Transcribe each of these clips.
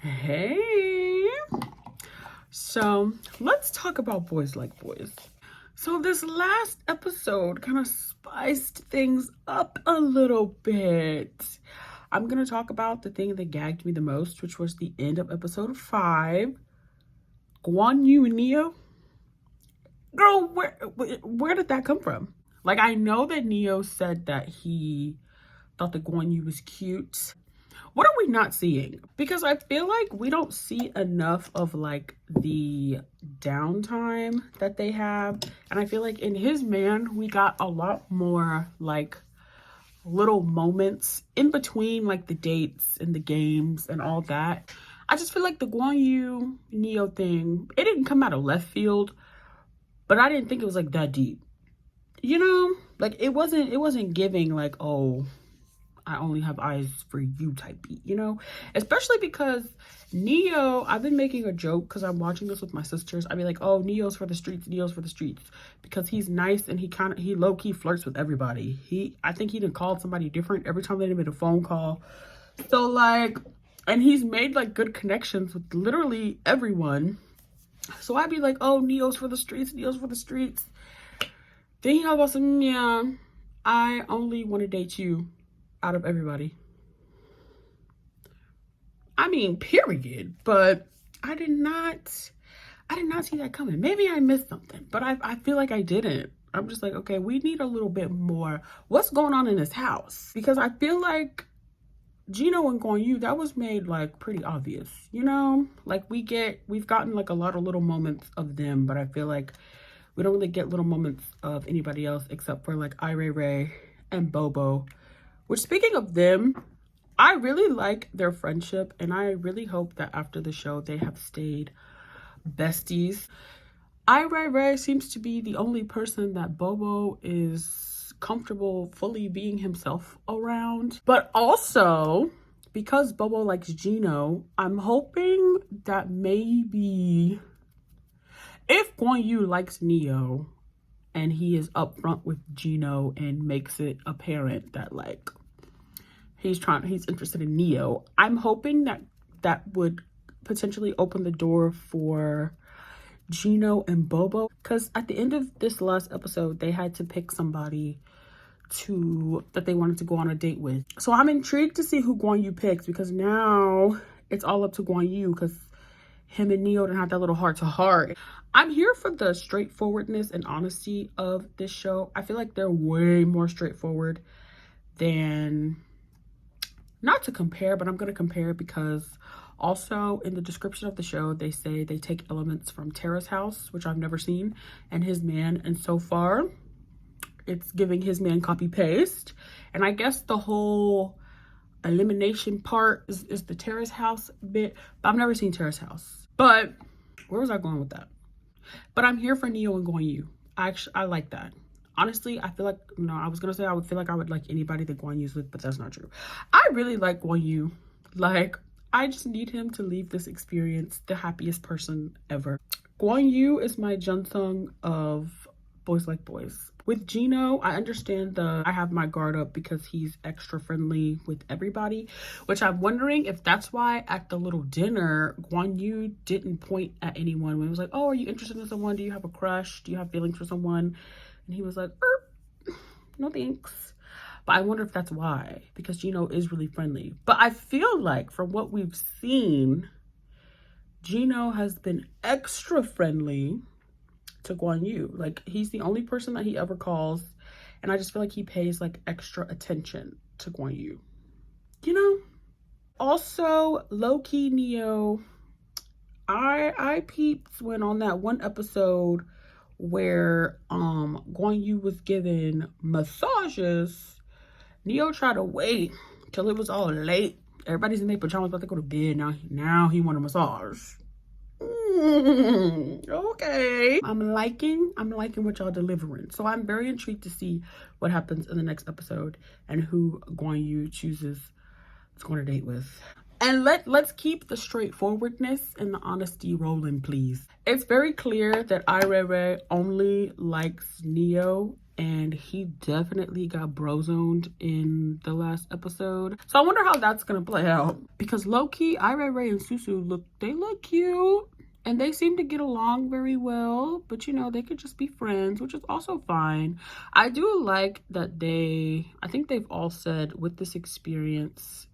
Hey, so let's talk about Boys Like Boys. So this last episode kind of spiced things up a little bit. I'm gonna talk about the thing that gagged me the most, which was the end of episode 5. Guan Yu and Neo. Girl, where did that come from? Like, I know that Neo said that he thought that Guan Yu was cute. What are we not seeing? Because I feel like we don't see enough of like the downtime that they have. And I feel like in his man, we got a lot more like little moments in between like the dates and the games and all that. I just feel like the Guan Yu Neo thing, it didn't come out of left field, but I didn't think it was like that deep. You know, like it wasn't giving like, oh, I only have eyes for you type beat, you know? Especially because Neo, I've been making a joke because I'm watching this with my sisters. I'd be like, oh, Neo's for the streets, Neo's for the streets. Because he's nice and he low-key flirts with everybody. I think he done called somebody different every time they made a phone call. So like, and he's made like good connections with literally everyone. So I'd be like, oh, Neo's for the streets, Neo's for the streets. Then he goes, yeah, I only want to date you out of everybody. I mean, period. But I did not see that coming. Maybe I missed something, but I feel like I didn't. I'm just like, okay, we need a little bit more. What's going on in this house? Because I feel like Gino and Guan Yu, that was made like pretty obvious, you know? Like we've gotten like a lot of little moments of them, but I feel like we don't really get little moments of anybody else except for like Ray and Bobo. Which, speaking of them, I really like their friendship, and I really hope that after the show they have stayed besties. Ray seems to be the only person that Bobo is comfortable fully being himself around. But also, because Bobo likes Gino, I'm hoping that maybe if Guan Yu likes Neo and he is upfront with Gino and makes it apparent that like he's interested in Neo, I'm hoping that would potentially open the door for Gino and Bobo, because at the end of this last episode they had to pick somebody that they wanted to go on a date with. So I'm intrigued to see who Guan Yu picks, because now it's all up to Guan Yu, because him and Neo didn't have that little heart to heart. I'm here for the straightforwardness and honesty of this show. I feel like they're way more straightforward than, not to compare, but I'm going to compare because also in the description of the show, they say they take elements from Tara's house, which I've never seen, and His Man. And so far, it's giving His Man copy paste. And I guess the whole elimination part is the Tara's house bit, but I've never seen Tara's house. But where was I going with that? But I'm here for Neo and Guan Yu. I like that. Honestly, I feel like, I was gonna say I would feel like I would like anybody that Guan Yu's with, but that's not true. I really like Guan Yu. Like, I just need him to leave this experience the happiest person ever. Guan Yu is my Junsung of Boys Like Boys. With Gino, I understand I have my guard up because he's extra friendly with everybody, which I'm wondering if that's why at the little dinner, Guan Yu didn't point at anyone when it was like, oh, are you interested in someone? Do you have a crush? Do you have feelings for someone? And he was like, no thanks. But I wonder if that's why, because Gino is really friendly. But I feel like from what we've seen, Gino has been extra friendly to Guan Yu. Like, he's the only person that he ever calls, and I just feel like he pays like extra attention to Guan Yu, you know? Also, low-key Neo, I peeped when on that one episode where Guan Yu was given massages, Neo tried to wait till it was all late. Everybody's in their pajamas about to go to bed. Now he want a massage. Okay. I'm liking what y'all delivering. So I'm very intrigued to see what happens in the next episode and who Guan Yu chooses to go on a date with. And let's keep the straightforwardness and the honesty rolling, please. It's very clear that Ray only likes Neo and he definitely got brozoned in the last episode. So I wonder how that's gonna play out, because low-key, Ray and Susu look cute, and they seem to get along very well, but you know, they could just be friends, which is also fine. I do like that I think they've all said with this experience,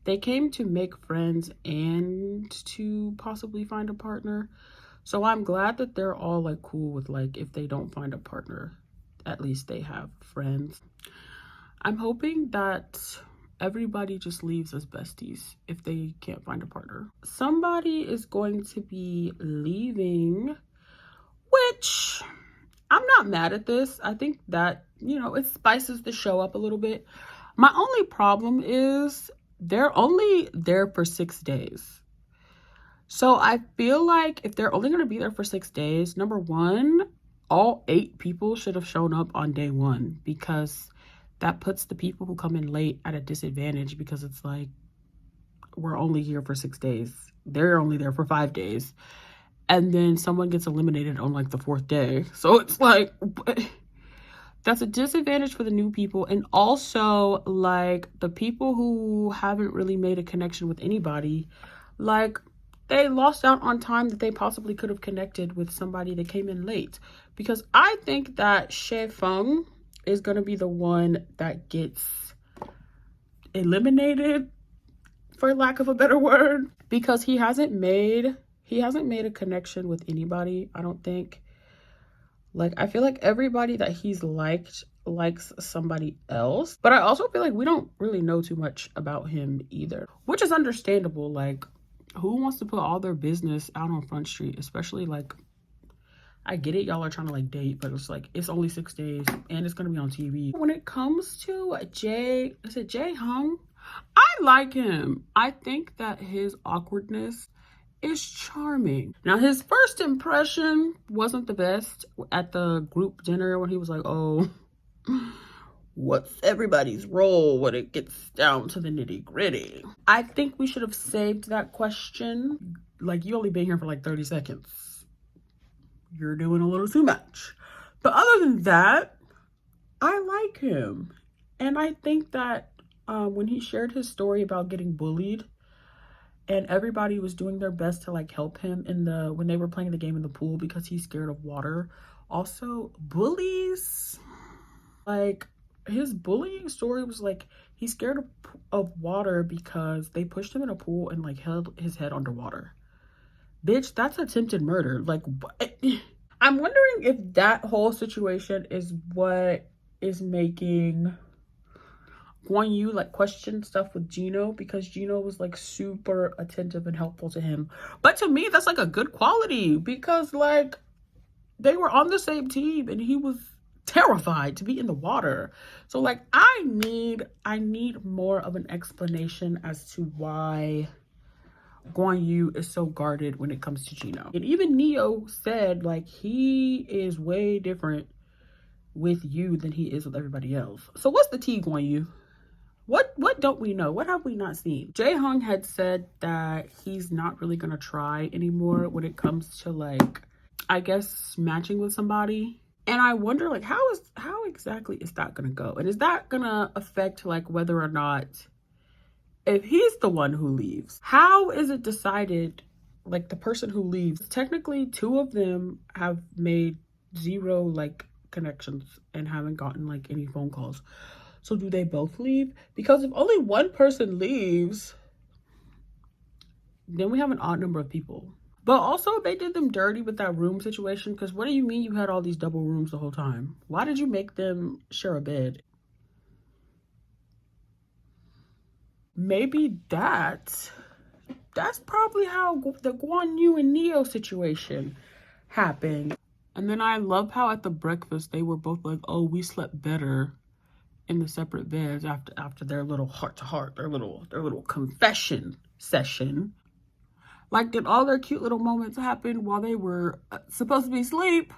they came to make friends and to possibly find a partner. So I'm glad that they're all like cool with, like, if they don't find a partner, at least they have friends. I'm hoping that everybody just leaves as besties if they can't find a partner. Somebody is going to be leaving, which I'm not mad at this. I think that, you know, it spices the show up a little bit. My only problem is they're only there for 6 days. So I feel like if they're only going to be there for 6 days, number one, all 8 people should have shown up on day 1, because that puts the people who come in late at a disadvantage, because it's like, we're only here for 6 days. They're only there for 5 days. And then someone gets eliminated on like the 4th day. So it's like, that's a disadvantage for the new people. And also, like, the people who haven't really made a connection with anybody, like, they lost out on time that they possibly could have connected with somebody that came in late. Because I think that She Feng is going to be the one that gets eliminated, for lack of a better word, because he hasn't made a connection with anybody, I don't think. Like, I feel like everybody that he's likes somebody else. But I also feel like we don't really know too much about him either, which is understandable. Like, who wants to put all their business out on Front Street? Especially, like, I get it, y'all are trying to like date, but it's like, it's only 6 days and it's gonna be on TV. When it comes to Jae Hung, I like him. I think that his awkwardness is charming. Now, his first impression wasn't the best at the group dinner when he was like, oh, what's everybody's role when it gets down to the nitty-gritty? I think we should have saved that question. Like, you only been here for like 30 seconds. You're doing a little too much. But other than that, I like him. And I think that when he shared his story about getting bullied, and everybody was doing their best to like help him when they were playing the game in the pool, because he's scared of water. Also, bullies, like, his bullying story was like, he's scared of water because they pushed him in a pool and like held his head underwater. Bitch, that's attempted murder. Like, what? I'm wondering if that whole situation is what is making Guan Yu like question stuff with Gino, because Gino was like super attentive and helpful to him. But to me, that's like a good quality, because like, they were on the same team and he was terrified to be in the water. So like, I need more of an explanation as to why Guan Yu is so guarded when it comes to Gino. And even Neo said like, he is way different with you than he is with everybody else. So what's the tea, Guan Yu? What don't we know? What have we not seen? Jae Hong had said that he's not really gonna try anymore when it comes to like, I guess, matching with somebody. And I wonder like, how exactly is that gonna go? And is that gonna affect like whether or not, if he's the one who leaves, how is it decided, like, the person who leaves? Technically 2 of them have made 0 like connections and haven't gotten like any phone calls. So do they both leave? Because if only one person leaves, then we have an odd number of people. But also, they did them dirty with that room situation, because what do you mean you had all these double rooms the whole time? Why did you make them share a bed? Maybe that's probably how the Guan Yu and Neo situation happened. And then I love how at the breakfast, they were both like, oh, we slept better in the separate beds after their little heart-to-heart, their little confession session. Like, did all their cute little moments happen while they were supposed to be asleep?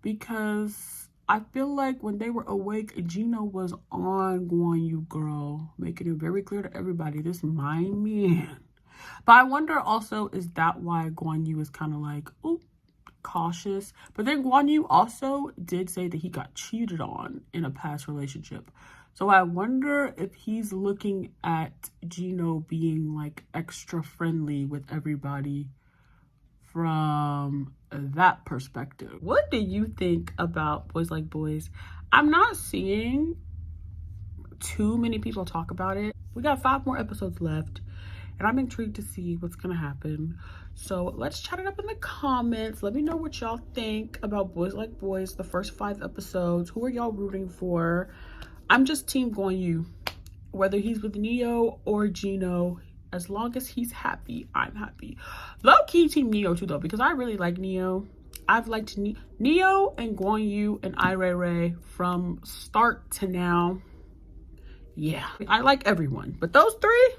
Because I feel like when they were awake, Gino was on Guan Yu, girl, making it very clear to everybody, this is my man. But I wonder also, is that why Guan Yu is kind of like, oh, cautious. But then Guan Yu also did say that he got cheated on in a past relationship. So I wonder if he's looking at Gino being like extra friendly with everybody from that perspective. What do you think about Boys Like Boys? I'm not seeing too many people talk about it. We got 5 more episodes left, and I'm intrigued to see what's gonna happen. So let's chat it up in the comments. Let me know what y'all think about Boys Like Boys, the first 5 episodes. Who are y'all rooting for? I'm just team Guan Yu. Whether he's with Neo or Gino, as long as he's happy, I'm happy. Low-key team Neo too though, because I really like Neo. I've liked Neo and Guan Yu and Ai Ray from start to now. Yeah, I like everyone, but those 3,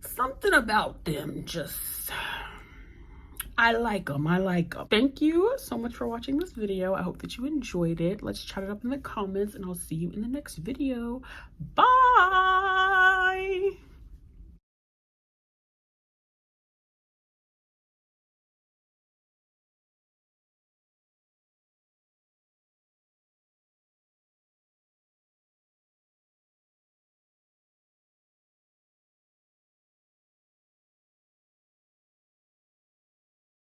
something about them just, I like them. Thank you so much for watching this video. I hope that you enjoyed it. Let's chat it up in the comments, and I'll see you in the next video. Bye.